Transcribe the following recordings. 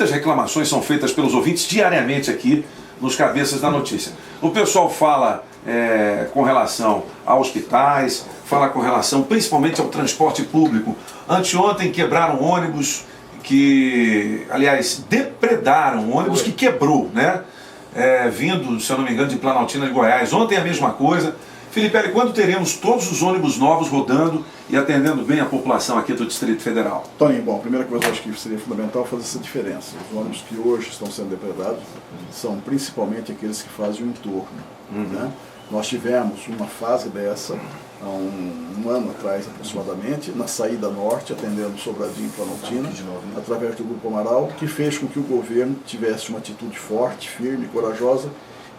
muitas reclamações são feitas pelos ouvintes diariamente aqui nos Cabeças da Notícia. O pessoal fala com relação a hospitais, fala com relação principalmente ao transporte público. Anteontem quebraram ônibus que, aliás, depredaram um ônibus que quebrou, né? Vindo, se eu não me engano, de Planaltina de Goiás. Ontem a mesma coisa. Felipe, quando teremos todos os ônibus novos rodando e atendendo bem a população aqui do Distrito Federal? Toninho, bom, a primeira coisa eu acho que seria fundamental fazer essa diferença. Os ônibus que hoje estão sendo depredados são principalmente aqueles que fazem o entorno. Né? Nós tivemos uma fase dessa há um ano atrás aproximadamente, na saída norte, atendendo Sobradinho e Planaltina, através do Grupo Amaral, que fez com que o governo tivesse uma atitude forte, firme, corajosa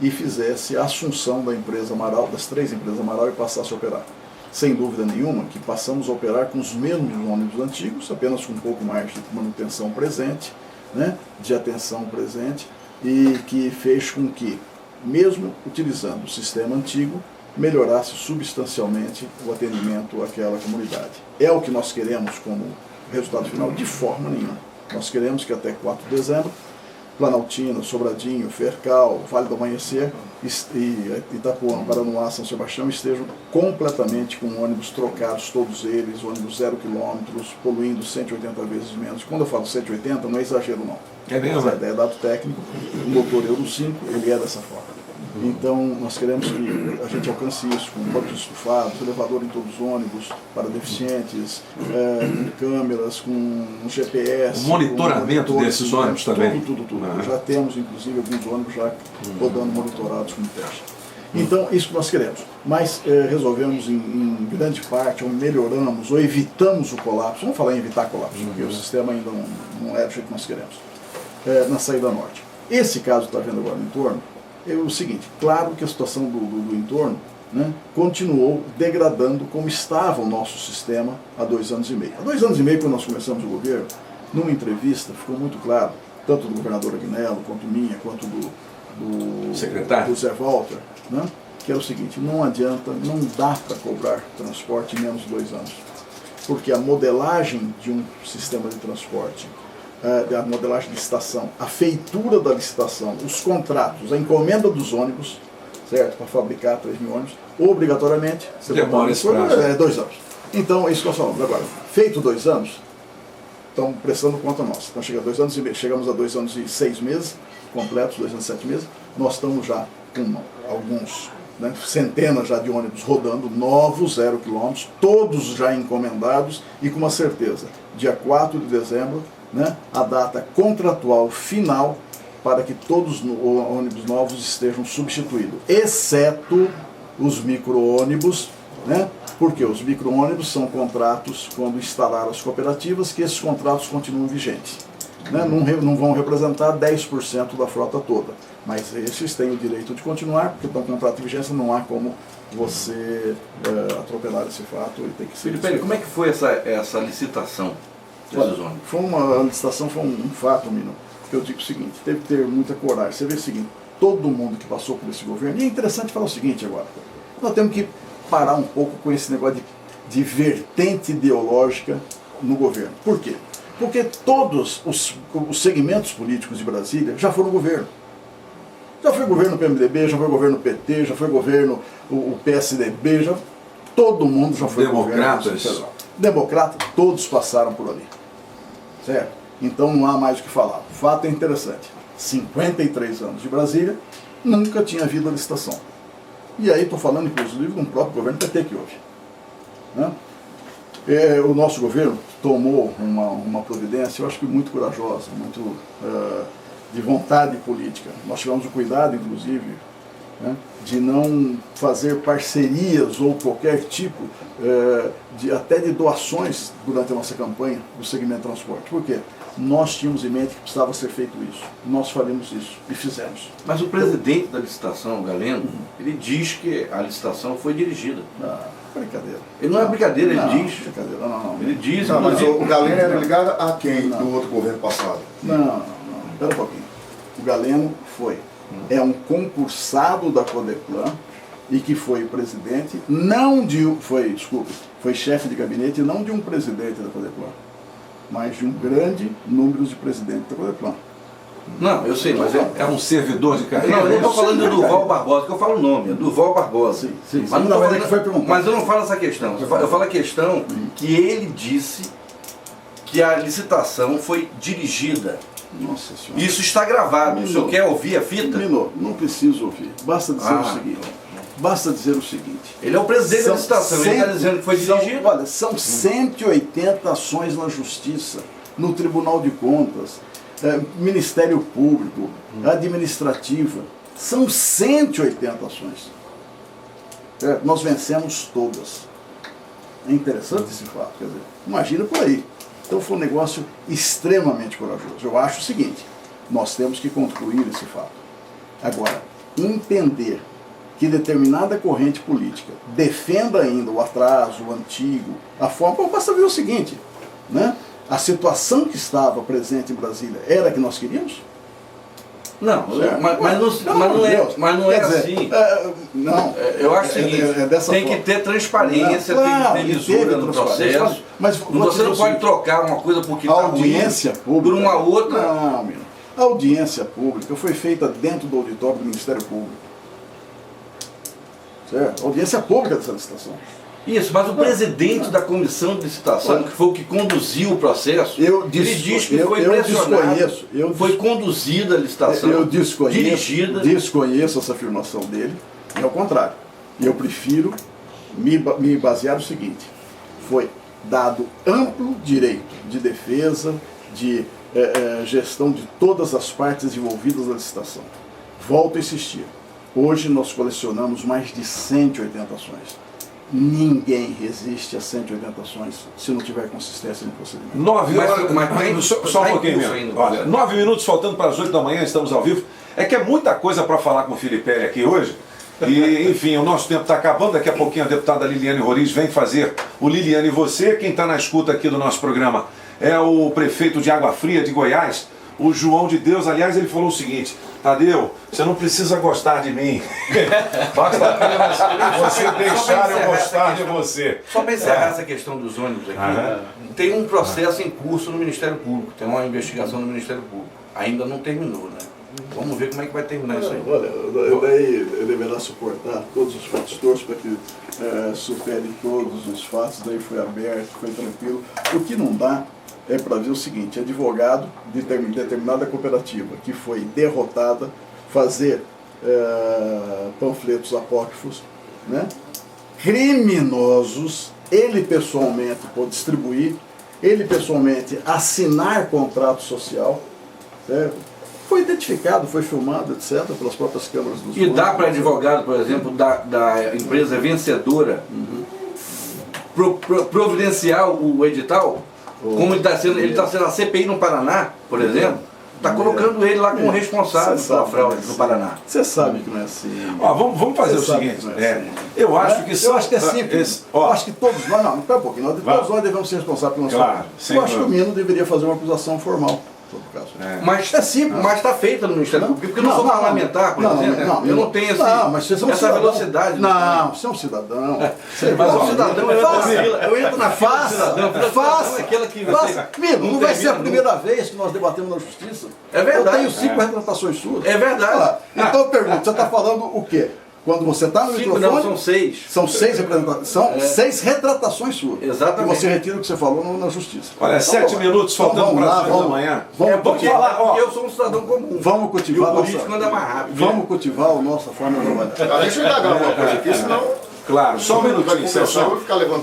e fizesse a assunção da empresa Amaral, das 3 empresas Amaral, e passasse a operar. Sem dúvida nenhuma que passamos a operar com os mesmos ônibus antigos, apenas com um pouco mais de manutenção presente, né, de atenção presente, e que fez com que, mesmo utilizando o sistema antigo, melhorasse substancialmente o atendimento àquela comunidade. É o que nós queremos como resultado final? De forma nenhuma. Nós queremos que até 4 de dezembro, Planaltina, Sobradinho, Fercal, Vale do Amanhecer e Itapuã, Paranoá, São Sebastião estejam completamente com ônibus trocados, todos eles, ônibus 0 km, poluindo 180 vezes menos. Quando eu falo 180, não é exagero não. É mesmo? É dado técnico, o motor Euro 5, ele é dessa forma. Então, nós queremos que a gente alcance isso com bancos estufados, elevador em todos os ônibus para deficientes, com câmeras, com GPS. O monitoramento desses ônibus também. Tudo. Já temos, inclusive, alguns ônibus já rodando monitorados como teste. Então, isso que nós queremos. Mas resolvemos, em grande parte, ou melhoramos, ou evitamos o colapso. Vamos falar em evitar colapso, porque o sistema ainda não é do jeito que nós queremos. Na saída norte. Esse caso que está vendo agora no entorno, é o seguinte: claro que a situação do entorno, né, continuou degradando como estava o nosso sistema há 2 anos e meio. Há 2 anos e meio, quando nós começamos o governo, numa entrevista ficou muito claro, tanto do governador Agnello, quanto minha, quanto do secretário, do Zé Walter, né, que era o seguinte: não adianta, não dá para cobrar transporte em menos de 2 anos. Porque a modelagem de um sistema de transporte, a modelagem de licitação, a feitura da licitação, os contratos, a encomenda dos ônibus, certo, para fabricar 3 mil ônibus, obrigatoriamente, você demora esse prazo. 2 anos. Então, é isso que nós falamos agora. Feito 2 anos, estão prestando conta nossa. Então, chegamos a 2 anos e 6 meses, completos, 2 anos e 7 meses, nós estamos já com alguns, né, centenas já de ônibus rodando, novos, 0 km, todos já encomendados e com uma certeza, dia 4 de dezembro, né, a data contratual final para que todos os ônibus novos estejam substituídos, exceto os micro-ônibus, né, porque os micro-ônibus são contratos quando instalaram as cooperativas, que esses contratos continuam vigentes. Né, não vão representar 10% da frota toda, mas esses têm o direito de continuar, porque estão com contrato de vigência, não há como você atropelar esse fato. Ele tem que ser. Felipe, como é que foi essa licitação? Foi uma licitação, foi um fato, Mino, que eu digo o seguinte: teve que ter muita coragem. Você vê o seguinte: todo mundo que passou por esse governo, e é interessante falar o seguinte agora, nós temos que parar um pouco com esse negócio de vertente ideológica no governo. Por quê? Porque todos os segmentos políticos de Brasília já foram governo. Já foi governo PMDB, já foi governo PT, já foi governo o PSDB, todo mundo já foi Democratas. governo. Democratas, todos passaram por ali. Certo? Então não há mais o que falar. O fato é interessante: 53 anos de Brasília, nunca tinha havido a licitação. E aí estou falando, inclusive, de um próprio governo PT que houve. Né? O nosso governo tomou uma providência, eu acho que muito corajosa, muito de vontade política. Nós tivemos o cuidado, inclusive, né, de não fazer parcerias ou qualquer tipo até de doações durante a nossa campanha do segmento transporte. Por quê? Nós tínhamos em mente que precisava ser feito isso. Nós faremos isso e fizemos. Mas o presidente da licitação, o Galeno, ele diz que a licitação foi dirigida. Brincadeira. Ele não é brincadeira, ele diz. Brincadeira, não. Ele diz, não, mas o Galeno era ligado a quem do outro governo passado? Não. Espera um pouquinho. O Galeno é um concursado da Codeplan e que foi presidente, foi chefe de gabinete, não de um presidente da Codeplan. mas de um grande número de presidentes da Codeplan. Não, eu sei, mas É um servidor de carreira. Não, eu não estou falando do Durval Barbosa, que eu falo o nome, é Durval Barbosa. Sim, Mas, não, mas é que foi perguntado. mas eu não falo essa questão. Eu falo a questão que ele disse que a licitação foi dirigida. Nossa Senhora. Isso está gravado. O senhor quer ouvir a fita? Minor, não preciso ouvir. Basta dizer o seguinte. Basta dizer o seguinte. Ele é o presidente da licitação, ele está dizendo que foi dirigida. Olha, são 180 ações na Justiça, no Tribunal de Contas, Ministério Público, Administrativa. São 180 ações. Nós vencemos todas. É interessante esse fato. Quer dizer, imagina por aí. Então foi um negócio extremamente corajoso. Eu acho o seguinte, nós temos que concluir esse fato. Agora, entender que determinada corrente política defenda ainda o atraso, o antigo, a forma, basta ver o seguinte, né? A situação que estava presente em Brasília era a que nós queríamos? Não, mas não é assim. Não. Eu acho o seguinte, tem que ter transparência, tem que ter lisura no processo. Mas você não pode trocar uma coisa porque está audiência pública por uma outra. Não, meu. A audiência pública foi feita dentro do auditório do Ministério Público. Certo? Audiência pública dessa licitação. Isso, mas o presidente da comissão de licitação, que foi o que conduziu o processo, ele diz que foi pressionado, foi conduzida a licitação, dirigida. Desconheço essa afirmação dele, é o contrário. Eu prefiro me basear no seguinte, foi dado amplo direito de defesa, de gestão de todas as partes envolvidas na licitação. Volto a insistir, hoje nós colecionamos mais de 180 ações. Ninguém resiste a 180 ações se não tiver consistência no procedimento. 9 horas, só um pouquinho mesmo. Olha, 9 minutos faltando para as 8 da manhã, estamos ao vivo. É que é muita coisa para falar com o Filipelli aqui hoje. E, enfim, o nosso tempo está acabando. Daqui a pouquinho a deputada Liliane Roriz vem fazer o Liliane e Você. Quem está na escuta aqui do nosso programa é o prefeito de Água Fria de Goiás, o João de Deus. Aliás, ele falou o seguinte: Tadeu, você não precisa gostar de mim. Basta apenas você deixar eu gostar de você. Só para encerrar essa questão dos ônibus aqui, tem um processo em curso no Ministério Público, tem uma investigação no Ministério Público. Ainda não terminou, né? Vamos ver como é que vai terminar isso aí. Olha, ele deverá suportar todos os fatos, torço para que supere todos os fatos, daí foi aberto, foi tranquilo. O que não dá é para ver o seguinte, advogado de determinada cooperativa que foi derrotada, fazer panfletos apócrifos, né? Criminosos, ele pessoalmente pode distribuir, ele pessoalmente assinar contrato social, certo? Foi identificado, foi filmado, etc., pelas próprias câmaras dos E dá para advogado, por exemplo, da empresa vencedora providenciar o edital? Como ele está sendo a CPI no Paraná, por exemplo, está colocando ele lá como responsável pela fraude no Paraná. Você sabe que não é assim. Ó, vamos fazer o seguinte. Eu acho que eu acho que é simples. Eu acho que todos nós, não, espera um pouquinho, todos nós devemos ser responsáveis pelo nosso trabalho. Eu acho que o Mino deveria fazer uma acusação formal. Mas é simples, mas está feita no Ministério Público, porque eu não sou parlamentar, por exemplo, eu não tenho essa velocidade. Não, você é um cidadão. Mas um cidadão, eu entro na fila do cidadão. Faça. Mino, não vai ser a primeira vez que nós debatemos na Justiça. É verdade. Eu tenho 5 retratações suas. É verdade. Então eu pergunto, você está falando o quê? Quando você está no microfone... Não, são 6. São 6 representações. São 6 retratações suas. Exatamente. E você retira o que você falou na Justiça. Olha, 7 minutos faltando para as 8 da manhã. Vamos falar, ó, eu sou um cidadão comum. Vamos cultivar e o político anda mais rápido. Vamos cultivar a nossa forma de trabalhar. Deixa eu indagar uma coisa aqui, senão... Claro, só um minutinho, eu vou ficar levantando.